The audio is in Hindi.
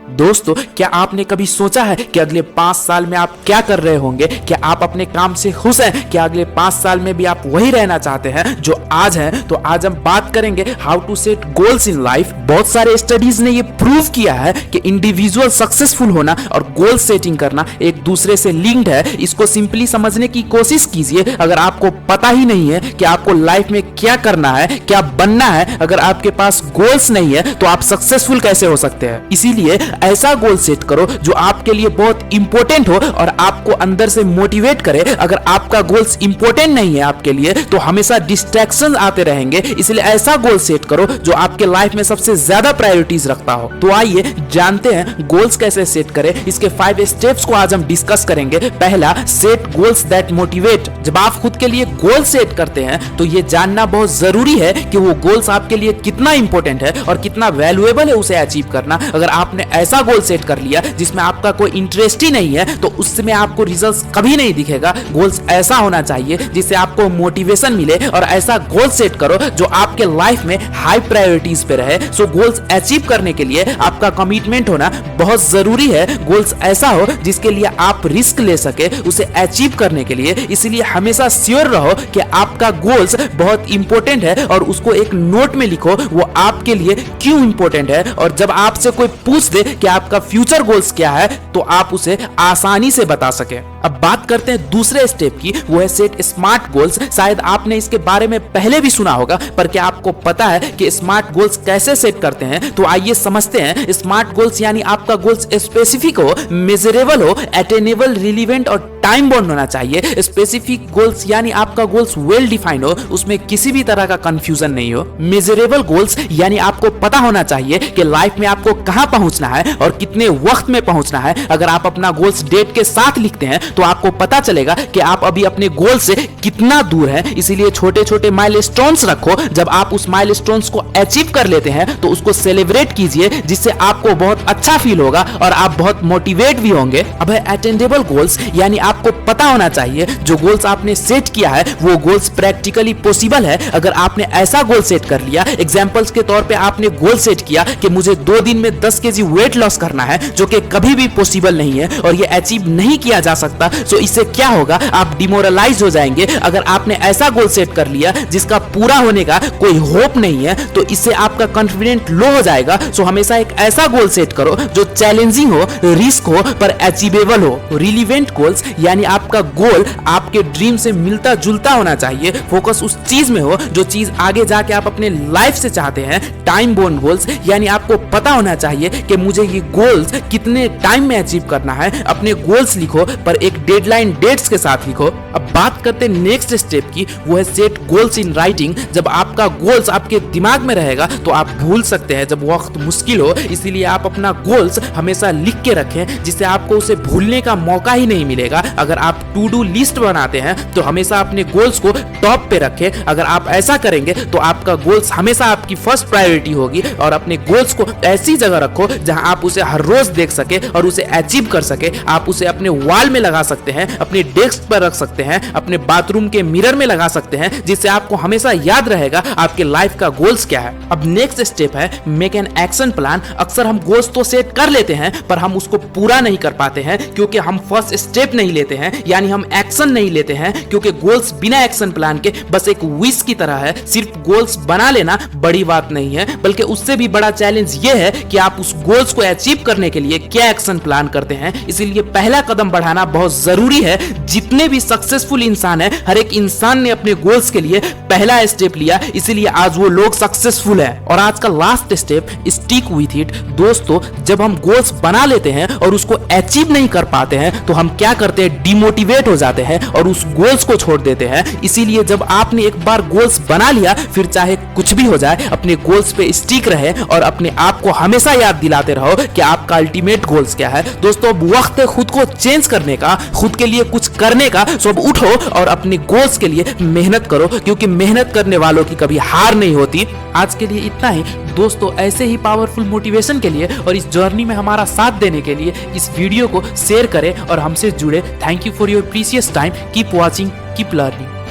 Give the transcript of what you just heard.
दोस्तों, क्या आपने कभी सोचा है कि अगले 5 साल में आप क्या कर रहे होंगे? क्या आप अपने काम से खुश हैं? क्या अगले 5 साल में भी आप वही रहना चाहते हैं जो आज हैं? तो आज हम बात करेंगे how to set goals in life. बहुत सारे स्टडीज ने ये प्रूव किया है कि इंडिविजुअल सक्सेसफुल होना और गोल सेटिंग करना एक दूसरे से लिंक्ड है। इसको सिंपली समझने की कोशिश कीजिए। अगर आपको पता ही नहीं है कि आपको लाइफ में क्या करना है, क्या बनना है, अगर आपके पास गोल्स नहीं है तो आप सक्सेसफुल कैसे हो सकते हैं? इसीलिए ऐसा गोल सेट करो जो आपके लिए बहुत इंपॉर्टेंट हो और आपको अंदर से मोटिवेट करे। अगर आपका गोल्स इंपॉर्टेंट नहीं है आपके लिए तो हमेशा डिस्ट्रैक्शन आते रहेंगे। इसलिए ऐसा गोल सेट करो जो आपके लाइफ में सबसे ज्यादा प्रायोरिटीज रखता हो। तो आइए जानते हैं गोल्स कैसे सेट करें। इसके 5 स्टेप्स को आज हम डिस्कस करेंगे। पहला, सेट गोल्स दैट मोटिवेट। जब आप खुद के लिए गोल सेट करते हैं तो यह जानना बहुत जरूरी है कि वो गोल्स आपके लिए कितना इंपॉर्टेंट है और कितना वैल्यूएबल है उसे अचीव करना। अगर आपने ऐसा गोल सेट कर लिया जिसमें आपका कोई इंटरेस्ट ही नहीं है तो उसमें आपको रिजल्ट्स कभी नहीं दिखेगा। गोल्स ऐसा होना चाहिए जिससे आपको मोटिवेशन मिले और ऐसा गोल सेट करो जो आपके लाइफ में हाई प्रायोरिटीज पे रहे। सो गोल्स अचीव करने के लिए आपका कमिटमेंट होना बहुत जरूरी है। गोल्स ऐसा हो जिसके लिए आप रिस्क ले सके उसे अचीव करने के लिए। इसलिए हमेशा श्योर रहो कि आपका गोल्स बहुत इंपॉर्टेंट है और उसको एक नोट में लिखो वो आपके लिए क्यों इंपॉर्टेंट है। और जब आपसे कोई पूछ दे कि आपका फ्यूचर गोल्स क्या है तो आप उसे आसानी से बता सके। अब बात करते हैं दूसरे स्टेप की, वो है सेट स्मार्ट गोल्स। शायद आपने इसके बारे में पहले भी सुना होगा, पर क्या आपको पता है कि स्मार्ट गोल्स कैसे सेट करते हैं? तो आइए समझते हैं। स्मार्ट गोल्स यानी आपका गोल्स स्पेसिफिक हो, मेजरेबल हो, अटेनेबल, रिलीवेंट और टाइम बाउंड होना चाहिए। स्पेसिफिक गोल्स यानी आपका गोल्स वेल डिफाइंड हो, उसमें किसी भी तरह का कंफ्यूजन नहीं हो। मेजरेबल गोल्स यानी आपको पता होना चाहिए कि लाइफ में आपको कहां पहुंचना है और कितने वक्त में पहुंचना है। अगर आप अपना गोल्स डेट के साथ लिखते हैं तो आपको पता चलेगा कि आप अभी अपने गोल से कितना दूर हैं। इसीलिए छोटे छोटे माइलस्टोन्स रखो। जब आप उस माइलस्टोन्स को अचीव कर लेते हैं तो उसको सेलिब्रेट कीजिए, जिससे आपको बहुत अच्छा फील होगा और आप बहुत मोटिवेट भी होंगे। अब है अटेंडेबल गोल्स यानी आपको पता होना चाहिए जो गोल्स आपने सेट किया है वो गोल्स प्रैक्टिकली पॉसिबल है। अगर आपने ऐसा गोल सेट कर लिया, एग्जांपल्स के तौर पे आपने गोल सेट किया कि मुझे 2 दिन में 10 केजी वेट लॉस करना है, जो कि कभी भी पॉसिबल नहीं है और ये अचीव नहीं किया जा सकता। सो इससे क्या होगा, आप डिमोरलाइज हो जाएंगे। अगर आपने ऐसा गोल सेट कर लिया जिसका पूरा होने का कोई होप नहीं है तो इससे आपका कॉन्फिडेंट लो हो जाएगा। सो हमेशा एक ऐसा गोल सेट करो जो चैलेंजिंग हो, रिस्क हो पर अचीवेबल हो। रिलीवेंट गोल्स यानी आपका गोल आपके ड्रीम से मिलता जुलता होना चाहिए। फोकस उस चीज में हो जो चीज आगे जाके आप अपने लाइफ से चाहते हैं। टाइम बाउंड गोल्स यानी आपको पता होना चाहिए कि मुझे ये गोल्स कितने टाइम में अचीव करना है। अपने गोल्स लिखो पर एक डेडलाइन डेट्स के साथ लिखो। अब बात करते हैं नेक्स्ट स्टेप की, वो है सेट गोल्स इन राइटिंग। जब आपका गोल्स आपके दिमाग में रहेगा तो आप भूल सकते हैं जब वक्त मुश्किल हो। इसीलिए आप अपना गोल्स हमेशा लिख के रखें जिससे आपको उसे भूलने का मौका ही नहीं मिलेगा। अगर आप टू डू लिस्ट बनाते हैं तो हमेशा अपने गोल्स को टॉप पे रखें। अगर आप ऐसा करेंगे तो आपका गोल्स हमेशा आपकी फर्स्ट प्रायोरिटी होगी। और अपने गोल्स को ऐसी जगह रखो जहां आप उसे हर रोज देख सके और उसे अचीव कर सके। आप उसे अपने वॉल में लगा सकते हैं, अपने डेस्क पर रख सकते हैं, अपने बाथरूम के मिरर में लगा सकते हैं, जिससे आपको हमेशा याद रहेगा आपके लाइफ का गोल्स क्या है। अब नेक्स्ट स्टेप है मेक एन एक्शन प्लान। अक्सर हम गोल्स तो सेट कर लेते हैं पर हम उसको पूरा नहीं कर पाते हैं क्योंकि हम फर्स्ट स्टेप नहीं लेते हैं, यानी हम एक्शन नहीं लेते हैं। क्योंकि गोल्स बिना एक्शन प्लान के बस एक विश की तरह है। सिर्फ गोल्स बना लेना बड़ी बात नहीं है, बल्कि उससे भी बड़ा चैलेंज ये है कि आप उस गोल्स को अचीव करने के लिए क्या एक्शन प्लान करते हैं। इसीलिए पहला कदम बढ़ाना बहुत जरूरी है। जितने भी सक्सेसफुल इंसान हैं, हर एक इंसान ने अपने गोल्स के लिए पहला स्टेप लिया, इसीलिए आज वो लोग सक्सेसफुल है। और आज का last step, stick with it. दोस्तों, जब हम गोल्स बना लेते हैं और उसको अचीव नहीं कर पाते हैं तो हम क्या करते हैं, डिमोटिवेट हो जाते हैं और उस गोल्स को छोड़ देते हैं। इसीलिए जब आपने एक बार गोल्स बना लिया, फिर चाहे कुछ भी हो जाए अपने गोल्स पे स्टिक रहे और अपने आप को हमेशा याद दिलाते रहो कि आपका अल्टीमेट गोल्स क्या है। दोस्तों, अब वक्त है खुद को चेंज करने का, खुद के लिए कुछ करने का। सो अब उठो और अपने गोल्स के लिए मेहनत करो, क्योंकि मेहनत करने वालों की कभी हार नहीं होती। आज के लिए इतना ही दोस्तों। ऐसे ही पावरफुल मोटिवेशन के लिए और इस जर्नी में हमारा साथ देने के लिए इस वीडियो को शेयर करें और हमसे जुड़े। Thank you for your precious time. Keep watching, keep learning.